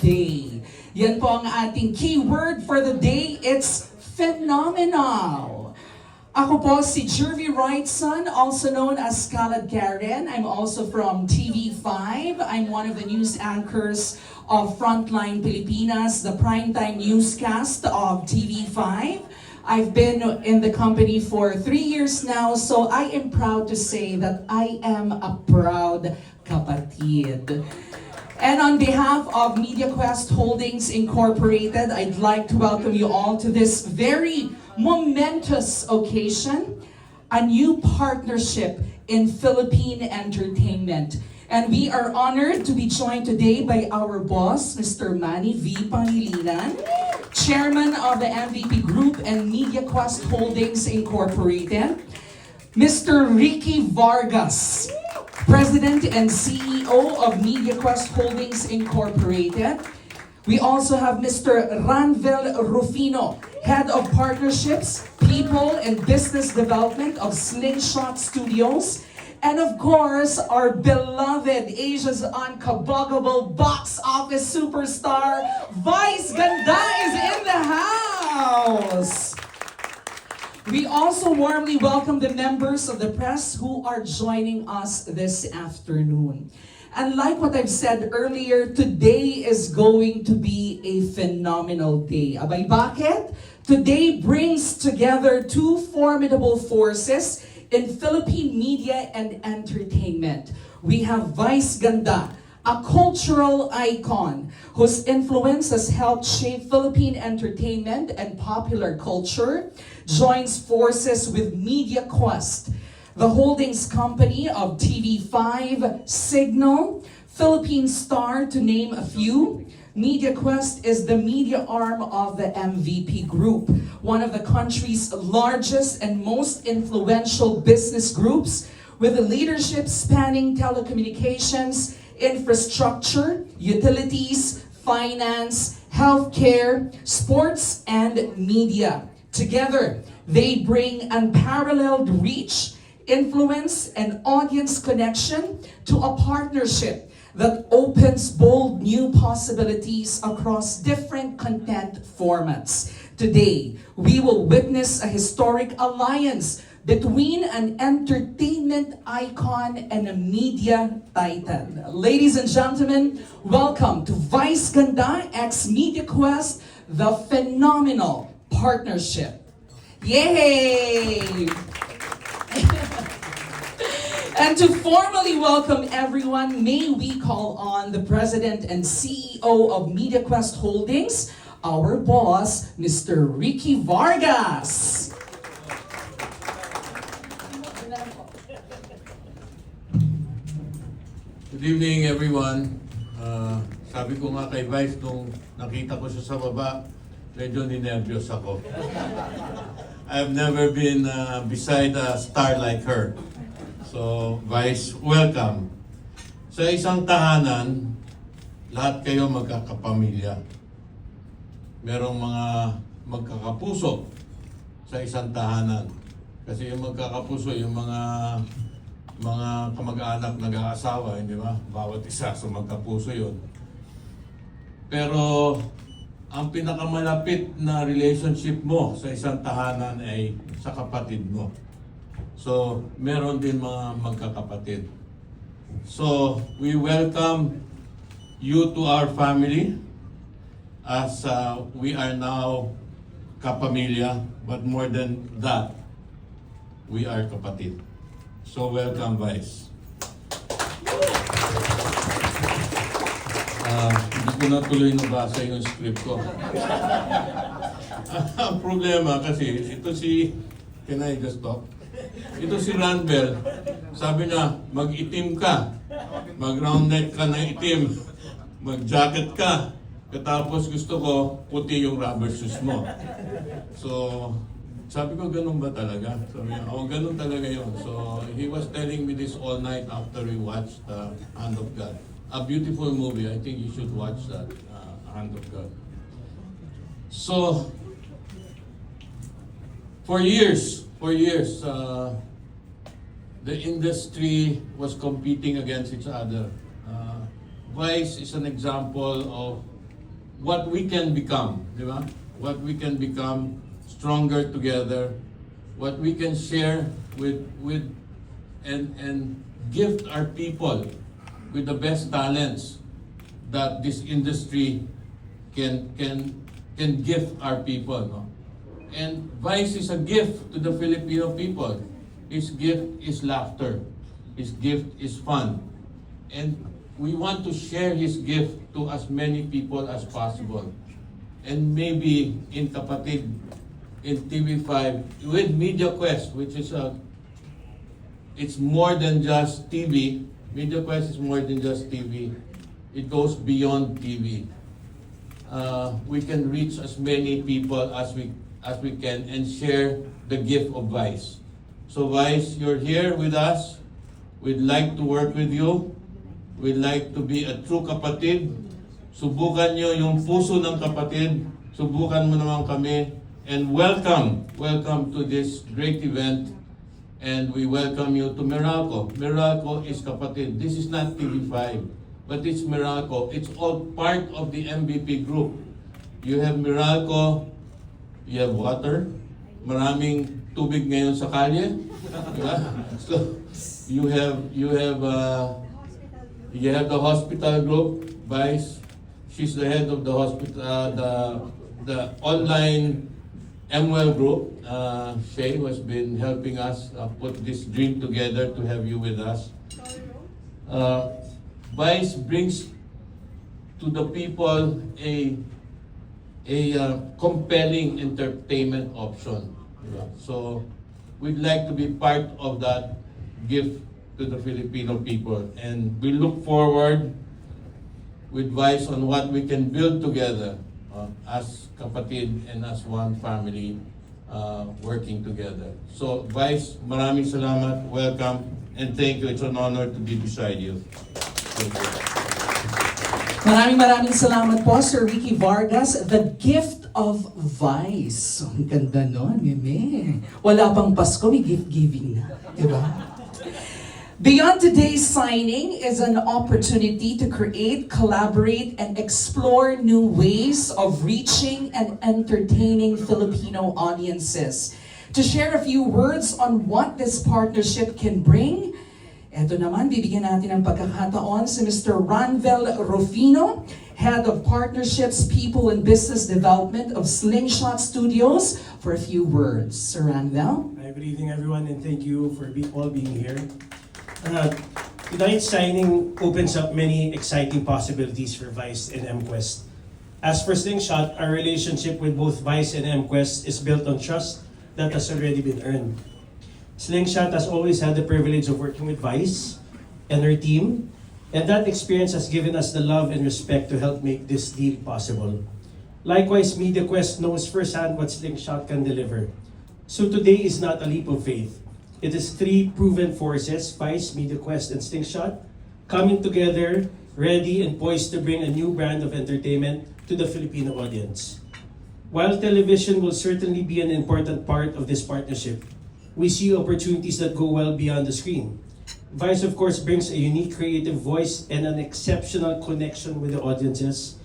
Day. Yan po ang ating keyword for the day. It's phenomenal. Ako po si Jervy Wrightson, also known as Scarlett Karen. I'm also from TV5. I'm one of the news anchors of Frontline Pilipinas, the primetime newscast of TV5. I've been in the company for 3 years now, so I am proud to say that I am a proud kapatid. And on behalf of MediaQuest Holdings Incorporated, I'd like to welcome you all to this very momentous occasion, a new partnership in Philippine entertainment. And we are honored to be joined today by our boss, Mr. Manny V. Pangilinan, Chairman of the MVP Group and MediaQuest Holdings Incorporated, Mr. Ricky Vargas, President and CEO of MediaQuest Holdings Incorporated. We also have Mr. Ranvel Rufino, Head of Partnerships, People and Business Development of Slingshot Studios. And of course, our beloved Asia's unkabuggable box office superstar, Vice Ganda is in the house! We also warmly welcome the members of the press who are joining us this afternoon. And like what I've said earlier, today is going to be a phenomenal day. Abay, bakit? Today brings together two formidable forces in Philippine media and entertainment. We have Vice Ganda, a cultural icon whose influence has helped shape Philippine entertainment and popular culture, joins forces with MediaQuest, the holdings company of TV5, Signal, Philippine Star, to name a few. MediaQuest is the media arm of the MVP Group, one of the country's largest and most influential business groups, with a leadership spanning telecommunications, infrastructure, utilities, finance, healthcare, sports, and media. Together, they bring unparalleled reach, influence, and audience connection to a partnership that opens bold new possibilities across different content formats. Today, we will witness a historic alliance between an entertainment icon and a media titan. Ladies and gentlemen, welcome to Vice Ganda x MediaQuest, the phenomenal partnership. Yay! And to formally welcome everyone, may we call on the President and CEO of MediaQuest Holdings, our boss, Mr. Ricky Vargas. Good evening, everyone. Sabi ko nga kay Vice nung nakita ko siya sa baba, medyo ninervyos ako. I've never been beside a star like her. So, Vice, welcome. Sa isang tahanan, lahat kayo magkakapamilya. Merong mga magkakapuso sa isang tahanan. Kasi yung magkakapuso, yung mga kamag-anak nag-aasawa, hindi ba? Bawat isa, so magkapuso yun. Pero, ang pinakamalapit na relationship mo sa isang tahanan ay sa kapatid mo. So, meron din mga magkakapatid. So, we welcome you to our family as we are now kapamilya, but more than that, we are kapatid. So, welcome, Vice. Hindi ko na tuloy nabasa yung script ko. Ang problema kasi, ito si... Can I just talk? Ito si Ranvel, sabi niya, mag-itim ka, mag-round neck ka ng itim, mag-jacket ka, katapos gusto ko, puti yung rubber shoes mo. So, sabi ko, ganun ba talaga? Sabi niya, oh, ganun talaga yun. So, he was telling me this all night after we watched Hand of God. A beautiful movie, I think you should watch that, Hand of God. So, for years, the industry was competing against each other. Vice is an example of what we can become, di ba? What we can become stronger together, what we can share with and gift our people with the best talents that this industry can gift our people, no? And Vice is a gift to the Filipino people. His gift is laughter. His gift is fun. And we want to share his gift to as many people as possible. And maybe in Kapatid, in TV5, with MediaQuest, which is it's more than just TV. MediaQuest is more than just TV. It goes beyond TV. We can reach as many people as we can and share the gift of Vice. So Vice, you're here with us. We'd like to work with you. We'd like to be a true kapatid. Subukan nyo yung puso ng kapatid. Subukan mo naman kami. And welcome to this great event. And we welcome you to Meralco. Meralco is kapatid. This is not TV5, but it's Meralco. It's all part of the MVP group. You have Meralco, you have water, maraming tubig ngayon sa kalye. Diba? So you have the hospital group, Vice. She's the head of the hospital, the online MWell group. Shay has been helping us put this dream together to have you with us. Vice brings to the people a compelling entertainment option. So we'd like to be part of that gift to the Filipino people, and we look forward with Vice on what we can build together as kapatid and as one family working together. So Vice, maraming salamat, welcome, and thank you. It's an honor to be beside you. Thank you. Maraming salamat po, Sir Ricky Vargas, the gift of Vice. Ang ganda nun, Meme. Wala pang Pasko, may gift-giving na. Diba? Beyond today's signing is an opportunity to create, collaborate, and explore new ways of reaching and entertaining Filipino audiences. To share a few words on what this partnership can bring, eto naman, bibigyan natin ng pagkakataon si Mr. Ranvel Rufino, Head of Partnerships, People and Business Development of Slingshot Studios, for a few words. Sir Ranvel? Hi, good evening everyone, and thank you for all being here. Tonight's signing opens up many exciting possibilities for Vice and MQuest. As for Slingshot, our relationship with both Vice and MQuest is built on trust that has already been earned. Slingshot has always had the privilege of working with Vice and her team, and that experience has given us the love and respect to help make this deal possible. Likewise, MediaQuest knows firsthand what Slingshot can deliver. So today is not a leap of faith. It is three proven forces, Vice, MediaQuest, and Slingshot, coming together, ready and poised to bring a new brand of entertainment to the Filipino audience. While television will certainly be an important part of this partnership, we see opportunities that go well beyond the screen. Vice, of course, brings a unique creative voice and an exceptional connection with the audiences.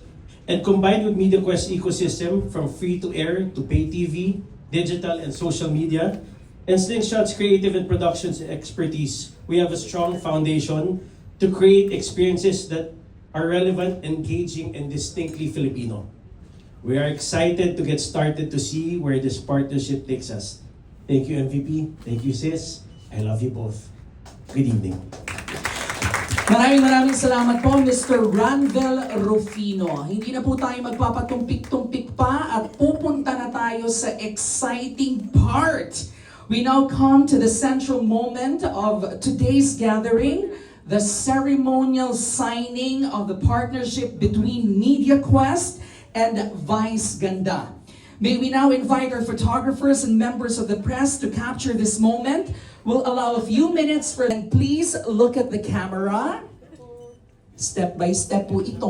And combined with MediaQuest ecosystem, from free-to-air to pay TV, digital, and social media, and Slingshot's creative and productions expertise, we have a strong foundation to create experiences that are relevant, engaging, and distinctly Filipino. We are excited to get started to see where this partnership takes us. Thank you, MVP. Thank you, Sis. I love you both. Good evening. Maraming salamat po, Mr. Ranvel Rufino. Hindi na po tayo magpapatumpik-tumpik pa at pupunta na tayo sa exciting part. We now come to the central moment of today's gathering, the ceremonial signing of the partnership between MediaQuest and Vice Ganda. May we now invite our photographers and members of the press to capture this moment. We'll allow a few minutes for them. Please look at the camera. Step by step po ito.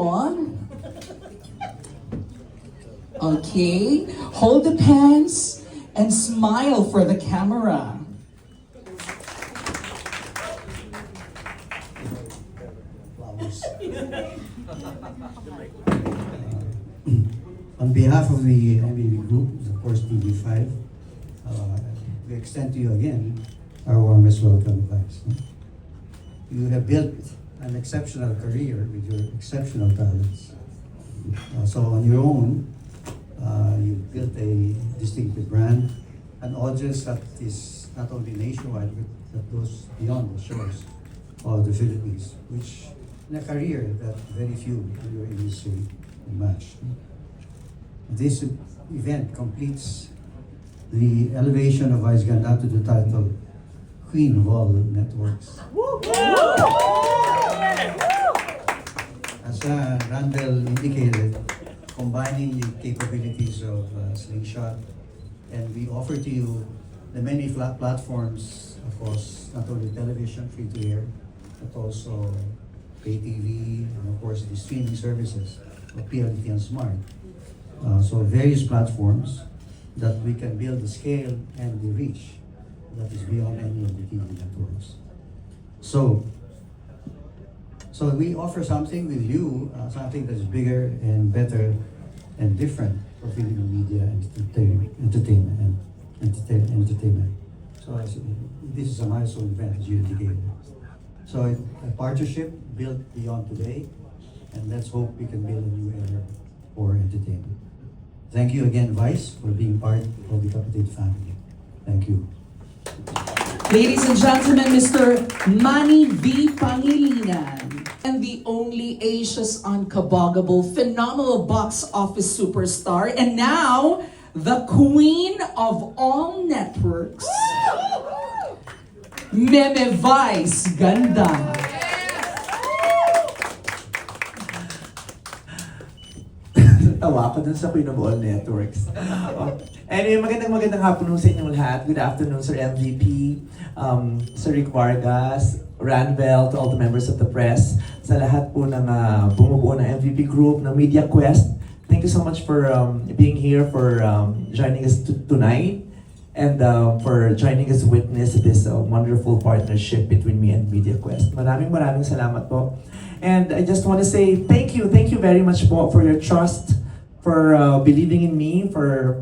Okay. Hold the pens and smile for the camera. On behalf of the MBB Group, of course, TV5, we extend to you again our warmest welcome, Vice. You have built an exceptional career with your exceptional talents. So on your own, you built a distinctive brand, an audience that is not only nationwide, but that goes beyond the shores of the Philippines, which in a career that very few in your industry can match. This event completes the elevation of Vice Ganda to the title Queen of all networks. As Randall indicated, combining the capabilities of Slingshot, and we offer to you the many platforms, of course, not only television, free-to-air, but also pay TV, and of course the streaming services of PLDT and Smart. So various platforms that we can build the scale and the reach that is beyond any of the TV networks. So we offer something with you, something that's bigger and better and different for Filipino media and entertainment. So this is a milestone event, as you indicated. So a partnership built beyond today, and let's hope we can build a new era for entertainment. Thank you again, Vice, for being part of the Kapatid family. Thank you. Ladies and gentlemen, Mr. Manny V. Pangilinan, and the only Asia's unkabogable, phenomenal box office superstar, and now the queen of all networks, Meme Vice Ganda. Tawa ako dun sa Queen of All Networks. Anyway, magandang hapon sa inyong lahat. Good afternoon, Sir MVP, Sir Rick Vargas, Ranvel, to all the members of the press, sa lahat po ng bumubuo ng MVP Group, ng Media Quest. Thank you so much for being here, for joining us tonight, and for joining us witness this wonderful partnership between me and Media Quest. Maraming salamat po. And I just want to say thank you very much po for your trust, for believing in me, for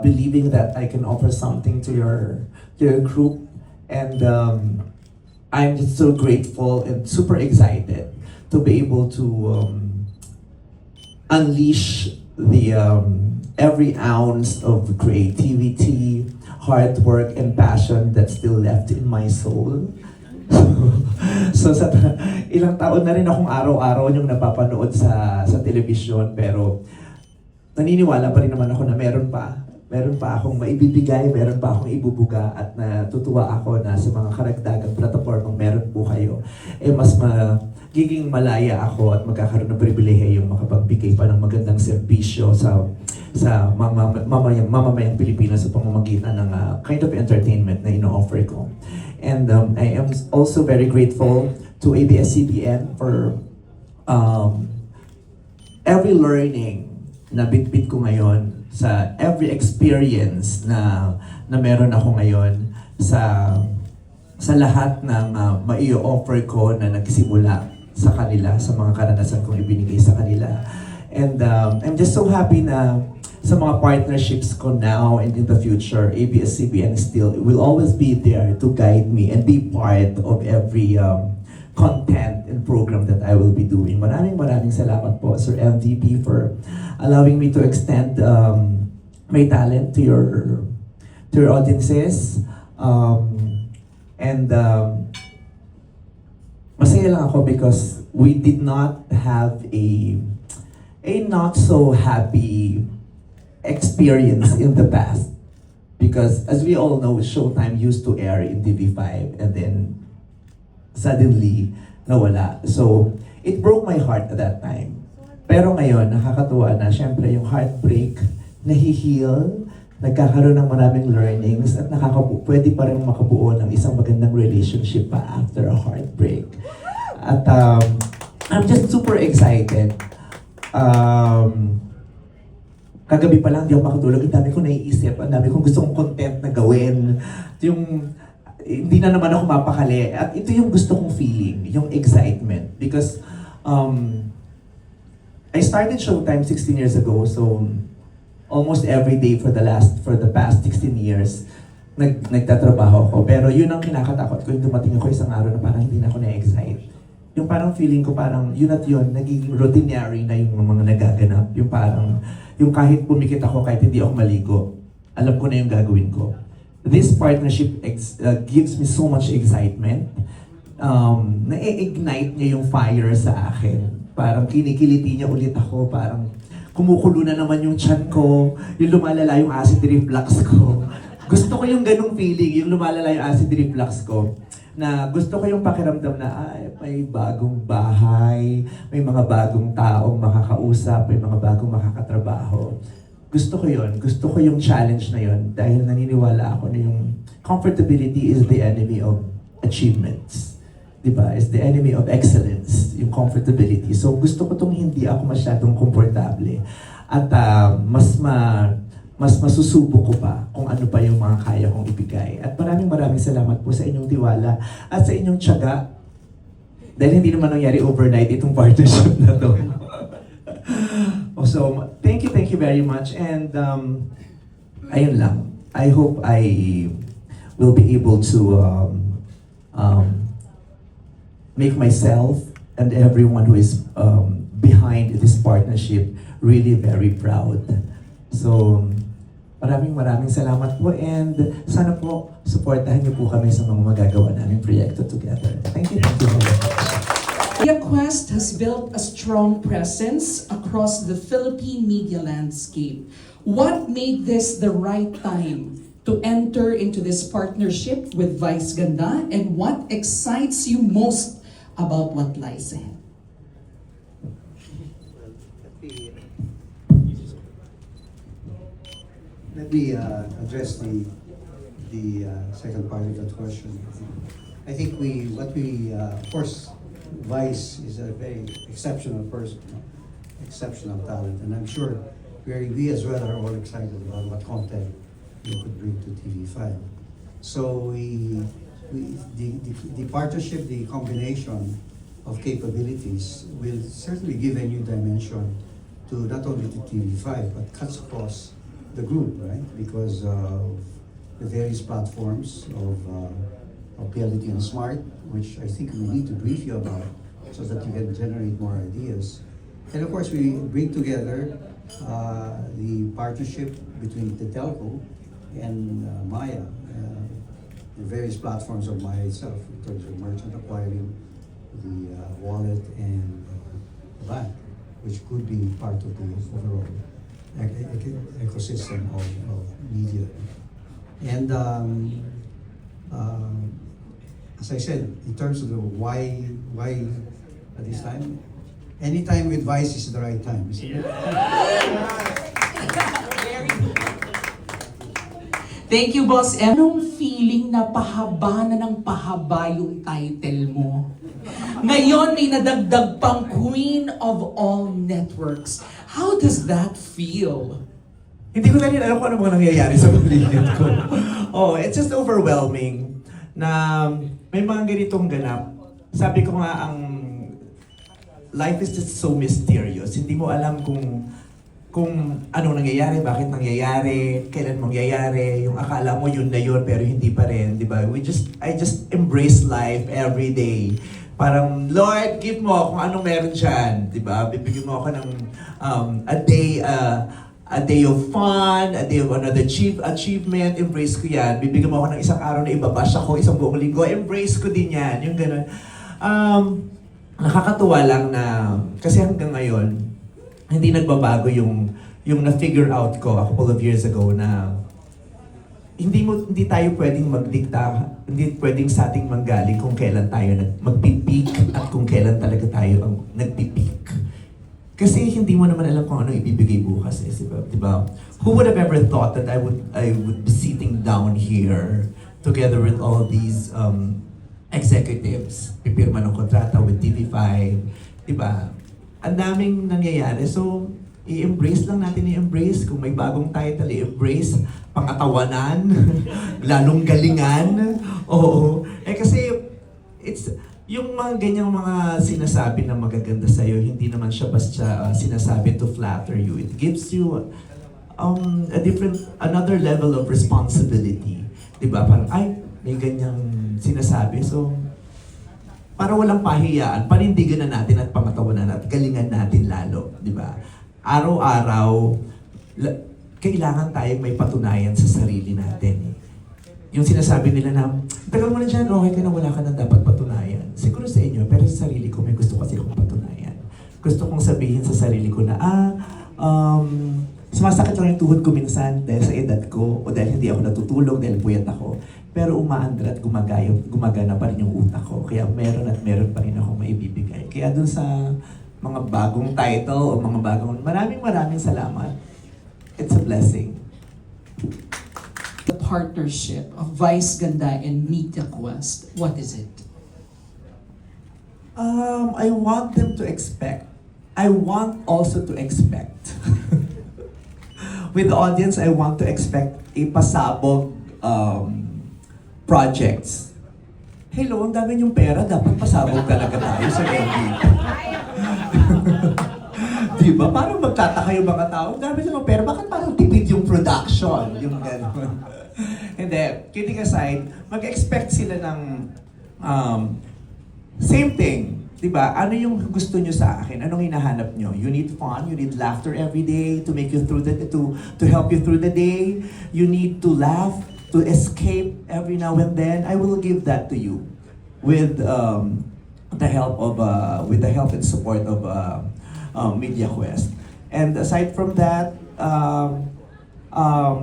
believing that I can offer something to your group. And I'm just so grateful and super excited to be able to unleash the every ounce of creativity, hard work, and passion that's still left in my soul. So sa ilang taon na rin akong araw-araw yung napapanood sa telebisyon, pero naniniwala pa rin naman ako na meron pa akong maibibigay, meron pa akong ibubuga, at natutuwa ako na sa mga karagdagang platapormang meron po kayo, mas magiging malaya ako at magkakaroon ng pribilehiyong makapagbigay pa ng magandang serbisyo sa mamamayang Pilipinas sa pamamagitan ng kind of entertainment na ino-offer ko. And I am also very grateful to ABS-CBN for every learning na bitbit ko ngayon, sa every experience na meron ako ngayon, sa lahat ng mai-offer ko na nagsimula sa kanila, sa mga karanasan kong ibinigay sa kanila. And I'm just so happy na sa mga partnerships ko now and in the future, ABS-CBN still will always be there to guide me and be part of every content and program that I will be doing. Maraming salamat po, Sir MVP, for allowing me to extend my talent to your audiences. Masaya lang ako because we did not have a not so happy experience in the past, because as we all know, Showtime used to air in TV5 and then suddenly nawala. So it broke my heart at that time. Pero ngayon, nakakatuwa na, syempre yung heartbreak nahi-heal, nagkakaroon ng maraming learnings, at pwede pa rin makabuo ng isang magandang relationship pa after a heartbreak. At I'm just super excited. Kagabi pa lang, di ako makatulog. Ang dami kong naiisip, ang dami kong gustong content na gawin. Hindi na naman ako mapakali. At ito yung gusto kong feeling, yung excitement. Because I started Showtime 16 years ago, so almost every day for the past 16 years, nagtatrabaho ako. Pero yun ang kinakatakot ko, yung dumating ako isang araw na parang hindi na ako na-excite. Yung parang feeling ko parang yun at yun, naging routinary na yung mga nagaganap. Yung parang, yung kahit pumikit ako, kahit hindi ako maligo, alam ko na yung gagawin ko. This partnership gives me so much excitement. Na-ignite niya yung fire sa akin. Parang kinikiliti niya ulit ako, parang kumukulo na naman yung tiyan ko, yung lumalala yung acid reflux ko. Gusto ko yung ganung feeling, yung lumalala yung acid reflux ko, na gusto ko yung pakiramdam na ay, may bagong bahay, may mga bagong taong makakausap, may mga bagong makakatrabaho. Gusto ko yun, gusto ko yung challenge na yun dahil naniniwala ako na yung comfortability is the enemy of achievements. Diba? Is the enemy of excellence, yung comfortability. So gusto ko tong hindi ako masyadong komportable at mas masusubok ko pa kung ano pa yung mga kaya kong ibigay. At maraming salamat po sa inyong tiwala at sa inyong tiyaga dahil hindi naman nangyari overnight itong partnership na to. So, thank you very much and ayun lang. I hope I will be able to make myself and everyone who is behind this partnership really very proud. So, maraming salamat po and sana po supportahan niyo po kami sa mga magagawa naming proyekto together. Thank you very much. MediaQuest has built a strong presence across the Philippine media landscape. What made this the right time to enter into this partnership with Vice Ganda, and what excites you most about what lies ahead? Let me address the second part of that question. I think of course, Vice is a very exceptional person, exceptional talent, and I'm sure we as well are all excited about what content you could bring to TV5. So the partnership, the combination of capabilities will certainly give a new dimension to not only to TV5 but cuts across the group, right? Because the various platforms of PLDT and Smart, which I think we need to brief you about so that you can generate more ideas. And of course, we bring together the partnership between the telco and Maya, the various platforms of Maya itself, in terms of merchant acquiring, the wallet, and the bank, which could be part of the overall ecosystem of media. And as I said, in terms of the why at this time, any time with Vice is the right time, isn't it? Thank you, Boss M. Anong feeling na pahaba na ng pahaba yung title mo? Ngayon, may nadagdag pang Queen of All Networks. How does that feel? Hindi ko na rin alam kung ano mga nangyayari sa paligid ko. It's just overwhelming na may mga ganitong ganap. Sabi ko nga, ang life is just so mysterious. Hindi mo alam kung anong nangyayari, bakit nangyayari, kailan mangyayari, yung akala mo yun na yun pero hindi pa rin, di ba? I just embrace life every day. Parang, Lord, give mo kung anong meron dyan, di ba? Bibigyan mo ako ng a day of fun, a day of another achievement, embrace ko yan. Bibigyan mo ako ng isang araw na ibabash ako, isang buong linggo, embrace ko din yan, yung gano'n. Nakakatuwa lang na, kasi hanggang ngayon, hindi nagbabago yung na-figure out ko a couple of years ago na hindi tayo pwedeng magdikta, hindi pwedeng sa ating manggaling kung kailan tayo magpipik at kung kailan talaga tayo ang nagpipik. Kasi hindi mo naman alam kung ano ibibigay bukas eh, diba? Who would have ever thought that I would be sitting down here together with all these executives, pipirma ng kontrata with TV5, diba? Ang daming nangyayari. So, i-embrace lang natin, i-embrace. Kung may bagong title, i-embrace. Pangatawanan, lalong galingan. Oo. Kasi, yung mga ganyang mga sinasabi na magaganda sa'yo, hindi naman siya basta sinasabi to flatter you. It gives you another level of responsibility. Diba? Parang, ay, may ganyang sinasabi. So, para walang pahiyaan, panindigan na natin at pangatawanan at galingan natin lalo. Diba? Araw-araw, kailangan tayong may patunayan sa sarili natin. Yung sinasabi nila na, tagal mo na dyan, okay ka na, wala ka na dapat patunayan. Siguro sa inyo, pero sa sarili ko, may gusto kasi akong patunayan. Gusto kong sabihin sa sarili ko na, sumasakit lang yung tuhod ko minsan dahil sa edad ko, o dahil hindi ako natutulog, dahil puyat ako. Pero umaandar at gumagana pa rin yung utak ko. Kaya meron at meron pa rin akong maibibigay. Kaya dun sa mga bagong title o mga bagong, maraming salamat. It's a blessing. The partnership of Vice Ganda and Media Quest, what is it? I want them to expect. I want also to expect. With the audience, I want to expect a pasabog projects. Hello, ang dami yung pera, dapat pasabog talaga tayo sa MVP. Diba? Parang magtataka yung mga tao, ang dami yung pera, bakit parang tipid yung production? Yung gano'n. Hindi, kidding aside, mag-expect sila ng same thing. Diba? Ano yung gusto nyo sa akin? Anong hinahanap nyo? You need fun, you need laughter every day to make you through to help you through the day. You need to laugh, to escape every now and then. I will give that to you with the help and support of Media Quest. And aside from that,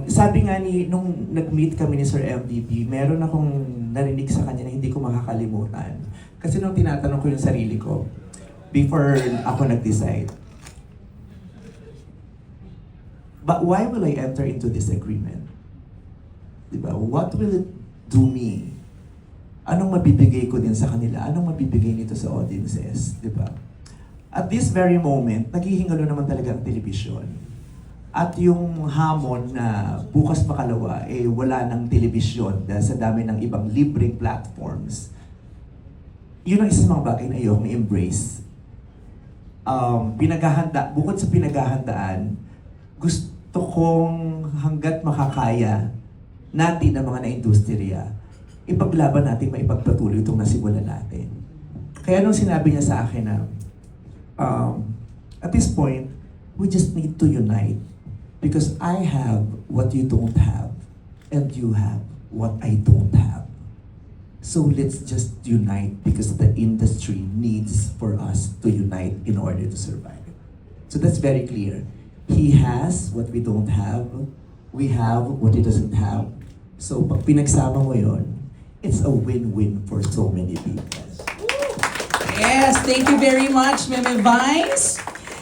sabi nga nung nag-meet kami ni Sir MVP, meron akong narinig sa kanya na hindi ko makakalimutan. Kasi nung tinatanong ko yung sarili ko, before ako nag-decide, but why will I enter into this agreement? Diba? What will it do me? Anong mabibigay ko din sa kanila? Anong mabibigay nito sa audiences? Diba? At this very moment, naghihingalo naman talaga ang telebisyon. At yung hamon na bukas makalawa, wala ng telebisyon dahil sa dami ng ibang libreng platforms. Yun ang isa sa mga bagay na ayokong i-embrace. Bukod sa pinaghahandaan, gusto kong hanggat makakaya natin ang mga na-industriya, ipaglaban natin, maipagpatuloy itong nasimulan natin. Kaya nung sinabi niya sa akin na, at this point, we just need to unite. Because I have what you don't have, and you have what I don't have. So let's just unite because the industry needs for us to unite in order to survive. So that's very clear. He has what we don't have. We have what he doesn't have. So pag pinagsama mo yun, it's a win-win for so many people. Yes, thank you very much, Meme Vice.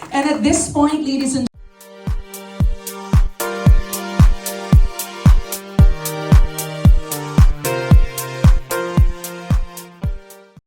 And at this point, ladies and